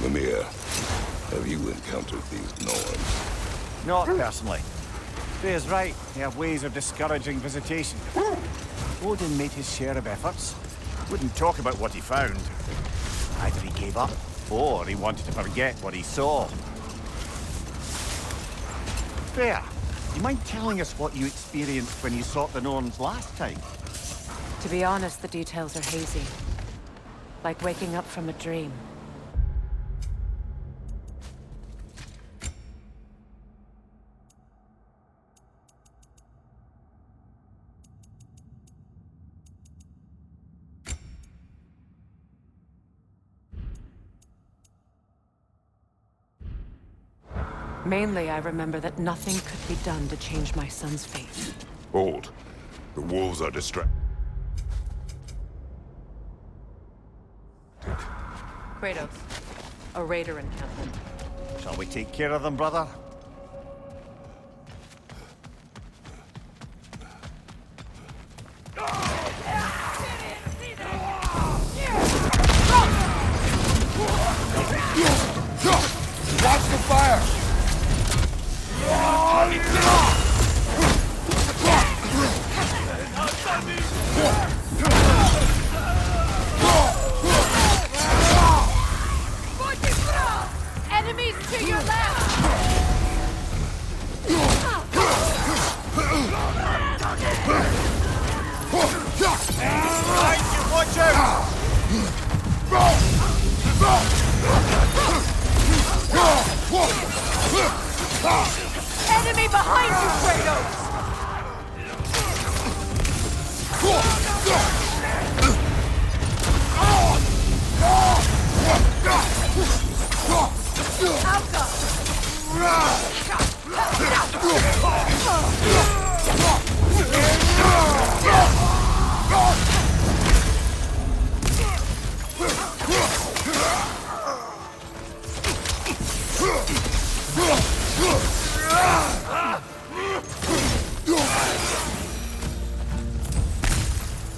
Mimir, have you encountered these Norns? Not personally. Freya's right. They have ways of discouraging visitation. Odin made his share of efforts. Wouldn't talk about what he found. Either he gave up, or he wanted to forget what he saw. Freya, you mind telling us what you experienced when you sought the Norns last time? To be honest, the details are hazy. Like waking up from a dream. Mainly, I remember that nothing could be done to change my son's fate. Hold. The wolves are distracted. Kratos, a raider encampment. Shall we take care of them, brother? Watch the fire! Enemies to your left! Watch out! Enemy behind you, Kratos!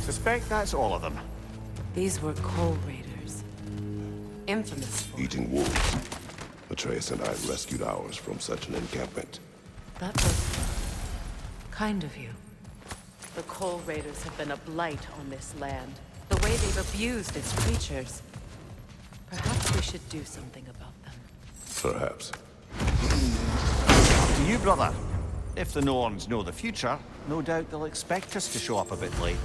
Suspect that's all of them. These were coal raiders. Infamous for Eating wolves. Atreus and I rescued ours from such an encampment. That was kind of you. The coal raiders have been a blight on this land. The way they've abused its creatures. Perhaps we should do something about them. Perhaps. To you, brother. If the Norns know the future, no doubt they'll expect us to show up a bit late.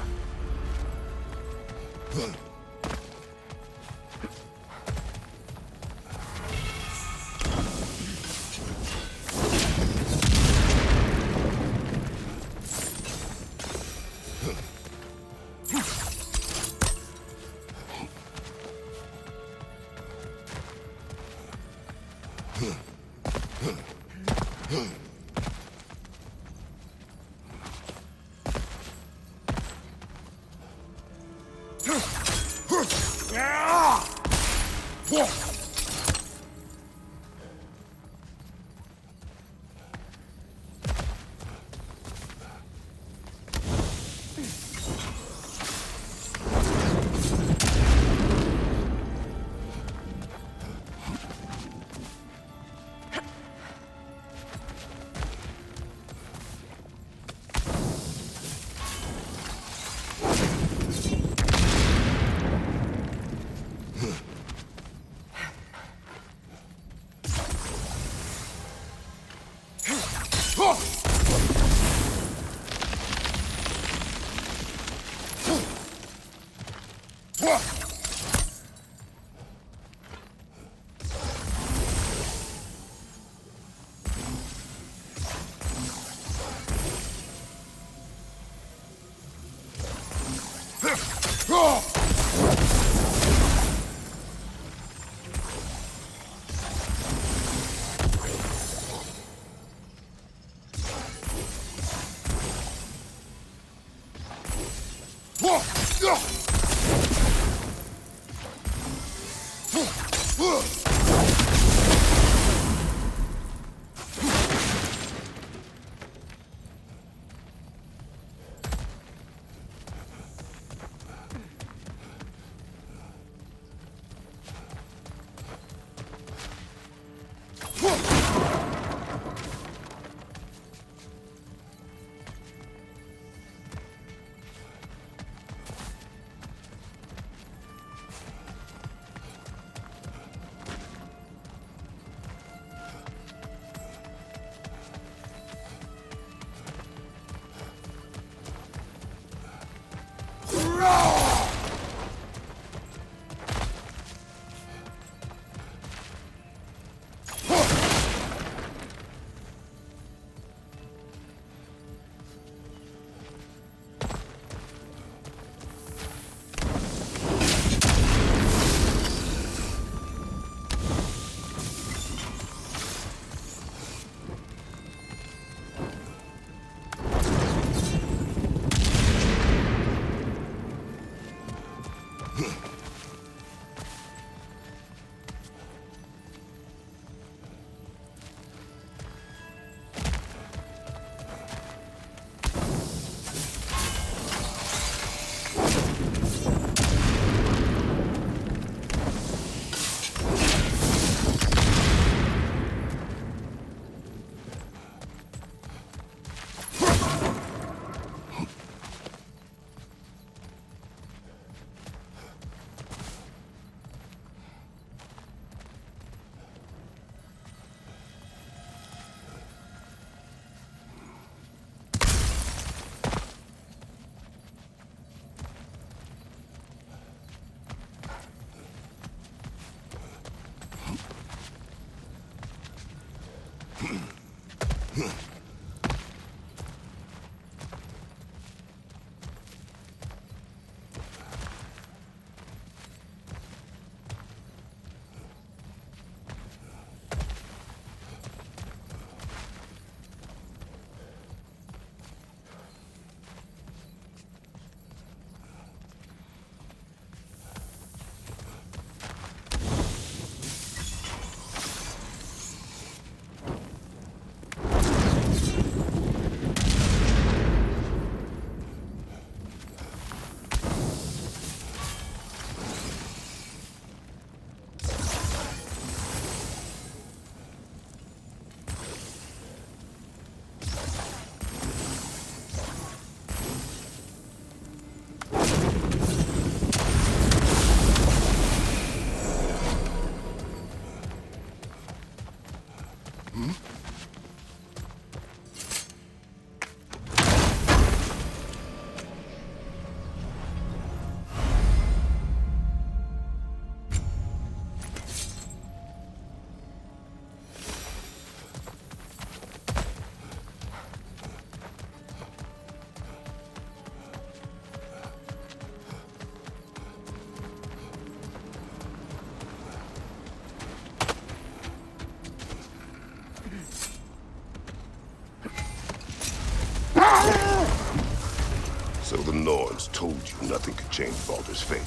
So the Norns told you nothing could change Baldur's fate.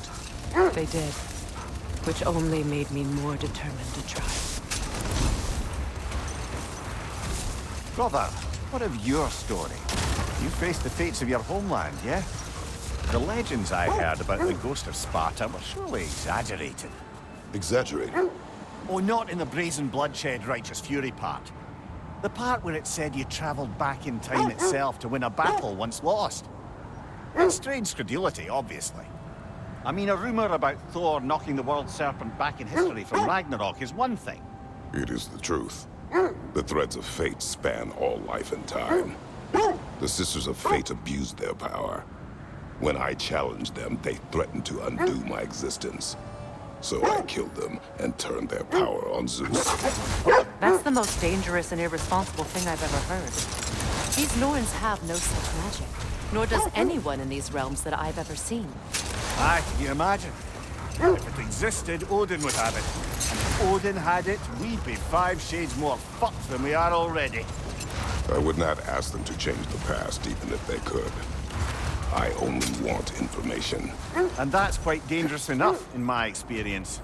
They did, which only made me more determined to try. Brother, what of your story? You faced the fates of your homeland, yeah? The legends I heard about the ghost of Sparta were surely exaggerated. Exaggerated? Oh, not in the brazen bloodshed righteous fury part. The part where it said you traveled back in time itself to win a battle once lost. It's strange credulity, obviously. I mean, a rumor about Thor knocking the world serpent back in history from Ragnarok is one thing. It is the truth. The threads of fate span all life and time. The Sisters of Fate abused their power. When I challenged them, they threatened to undo my existence. So I killed them and turned their power on Zeus. That's the most dangerous and irresponsible thing I've ever heard. These Norns have no such magic, nor does anyone in these realms that I've ever seen. Aye, can you imagine? If it existed, Odin would have it. And if Odin had it, we'd be 5 shades more fucked than we are already. I would not ask them to change the past, even if they could. I only want information. And that's quite dangerous enough, in my experience.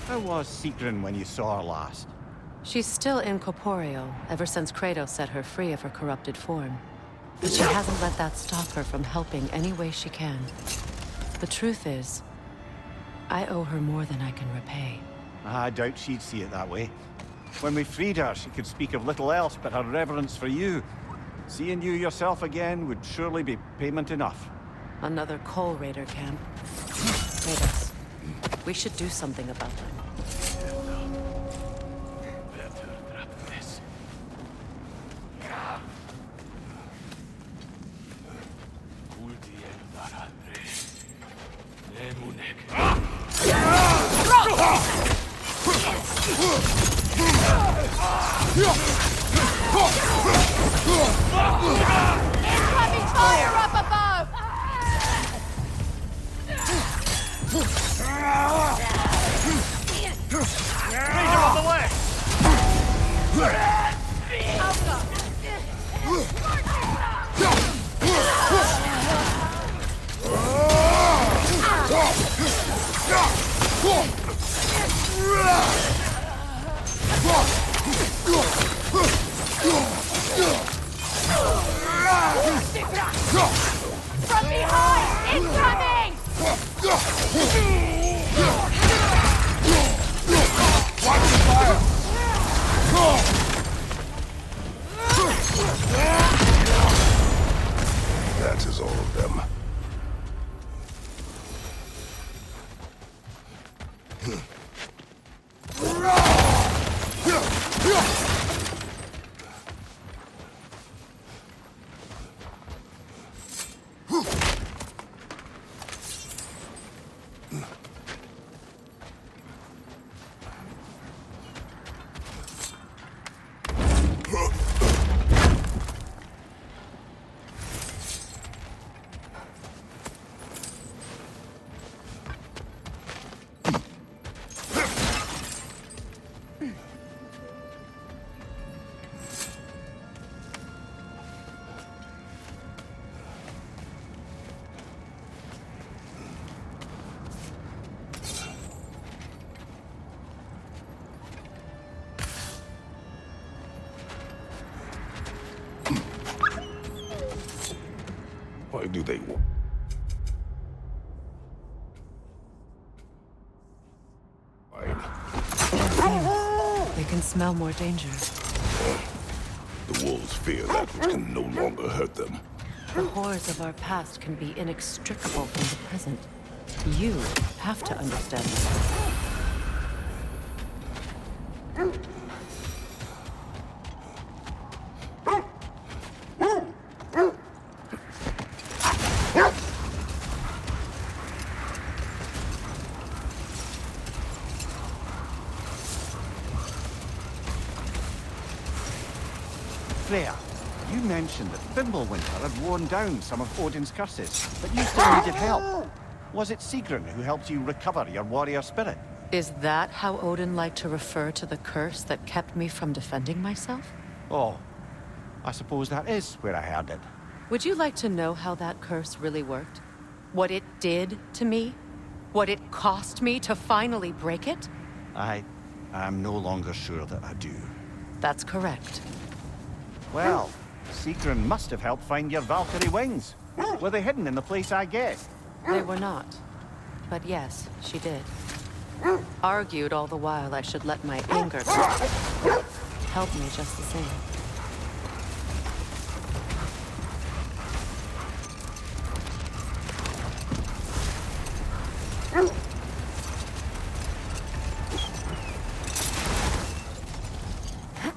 How was Sigrun when you saw her last? She's still incorporeal, ever since Kratos set her free of her corrupted form. But she hasn't let that stop her from helping any way she can. The truth is, I owe her more than I can repay. I doubt she'd see it that way. When we freed her, she could speak of little else but her reverence for you. Seeing you yourself again would surely be payment enough. Another Coal Raider camp. Kratos, we should do something about them. Incoming fire up above! Raider on the left! From behind! Incoming! Watch the fire! That is all of them. Why do they want? They can smell more danger. The wolves fear that which can no longer hurt them. The horrors of our past can be inextricable from the present. You have to understand that. Freya, you mentioned that Fimbulwinter had worn down some of Odin's curses, but you still needed help. Was it Sigrun who helped you recover your warrior spirit? Is that how Odin liked to refer to the curse that kept me from defending myself? Oh, I suppose that is where I heard it. Would you like to know how that curse really worked? What it did to me? What it cost me to finally break it? I'm no longer sure that I do. That's correct. Well, Sigrun must have helped find your Valkyrie wings. Were they hidden in the place I guessed? They were not. But yes, she did. Argued all the while I should let my anger help me just the same.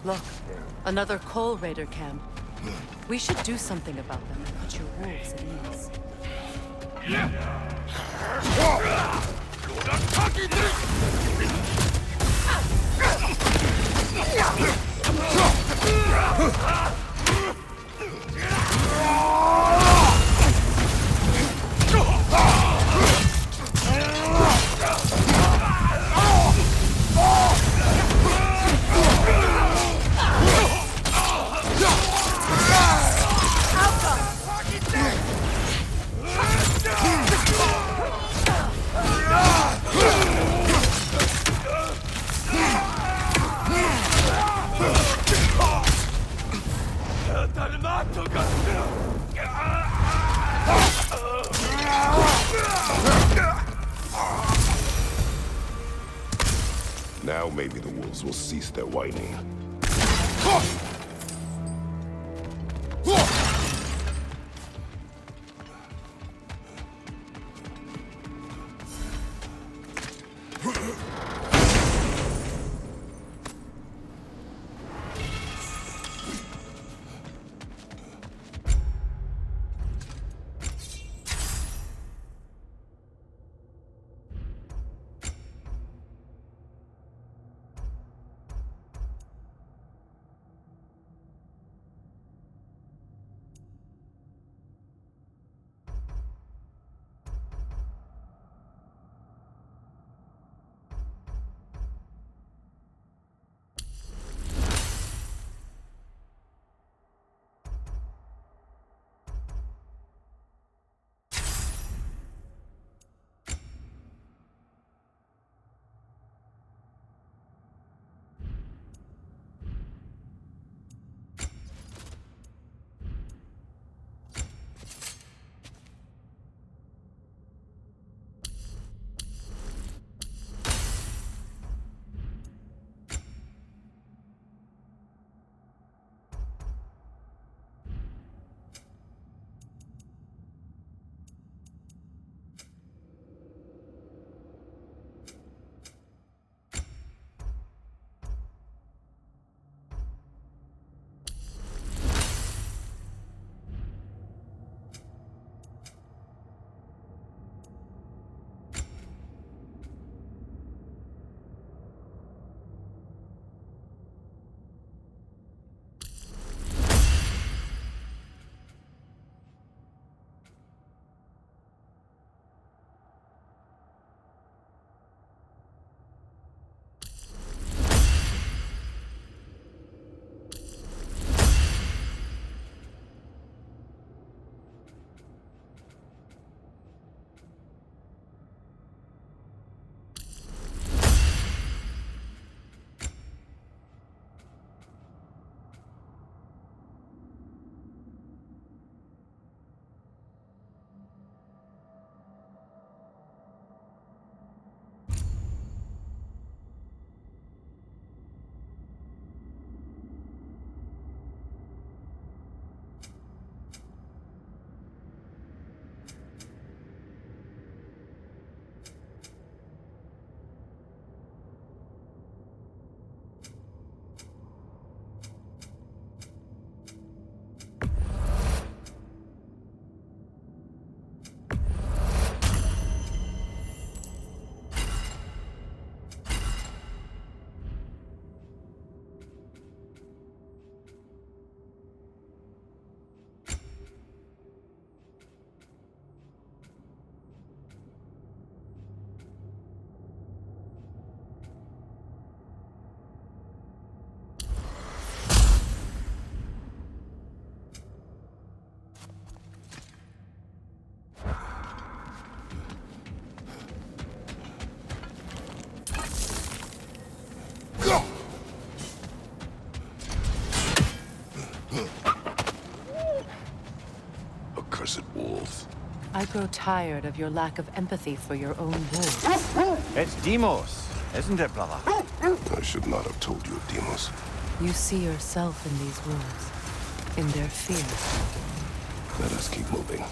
Look, another Coal Raider camp. We should do something about them and put your wolves at ease. Now maybe the wolves will cease their whining. Accursed wolves. I grow tired of your lack of empathy for your own wolves. It's Demos, isn't it, brother? I should not have told you of Demos. You see yourself in these wolves, in their fear. Let us keep moving.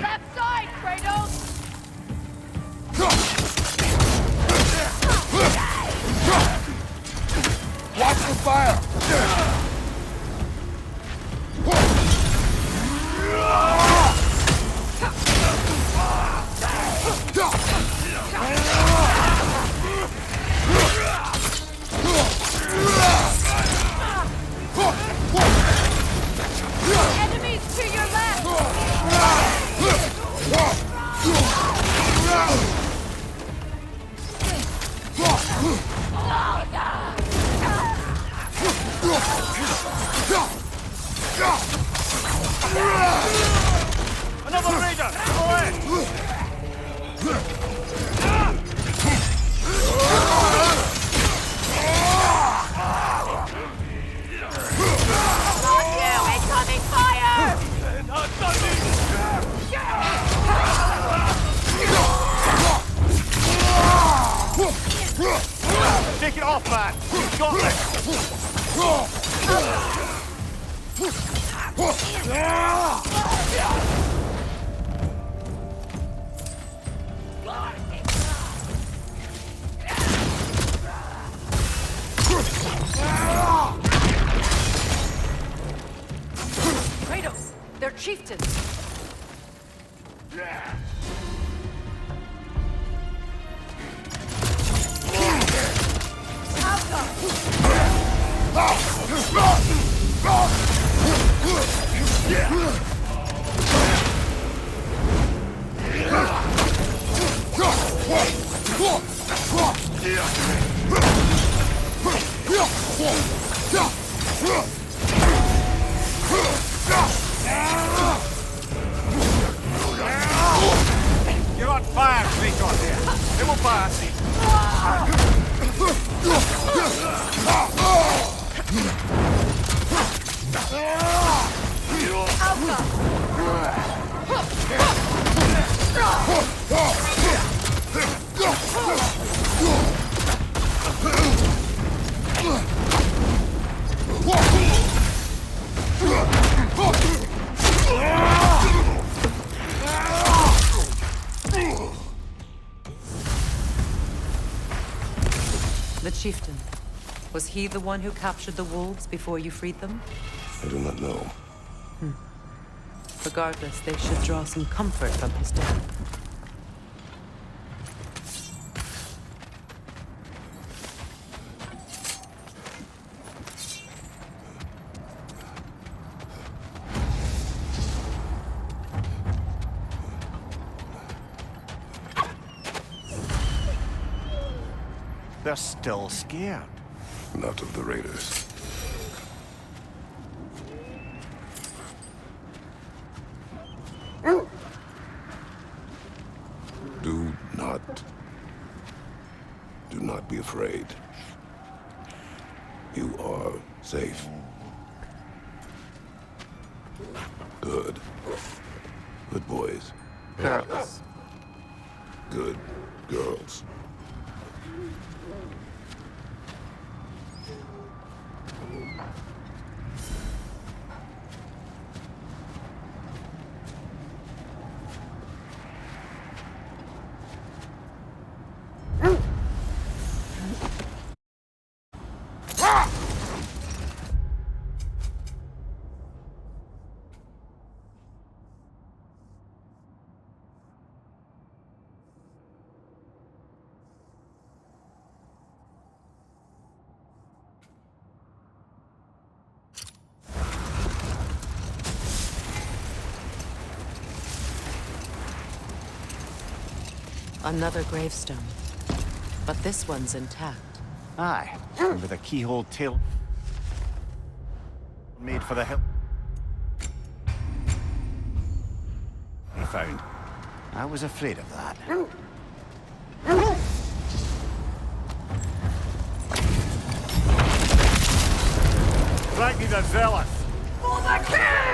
Left side, Kratos! Watch the fire! Shake it off, man! You've got this! Kratos! They're chieftains! You're on fire, Kratos here. It will pass. The chieftain. Was he the one who captured the wolves before you freed them? I do not know. Regardless, they should draw some comfort from his death. They're still scared. Not of the raiders. Do not be afraid. You are safe. Good. Good boys. Girls. Good girls. Another gravestone. But this one's intact. Aye, and with a keyhole tail made for the hill. He found. I was afraid of that. Ragni the Zealous! For the king!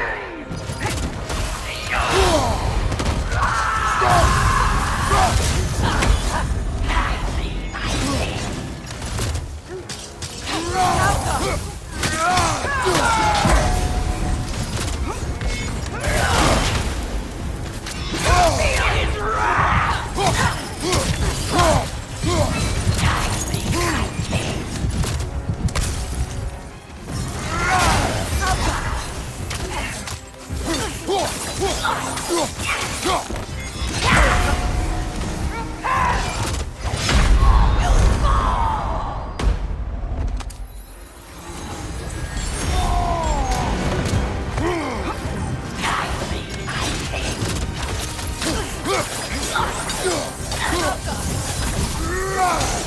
Run!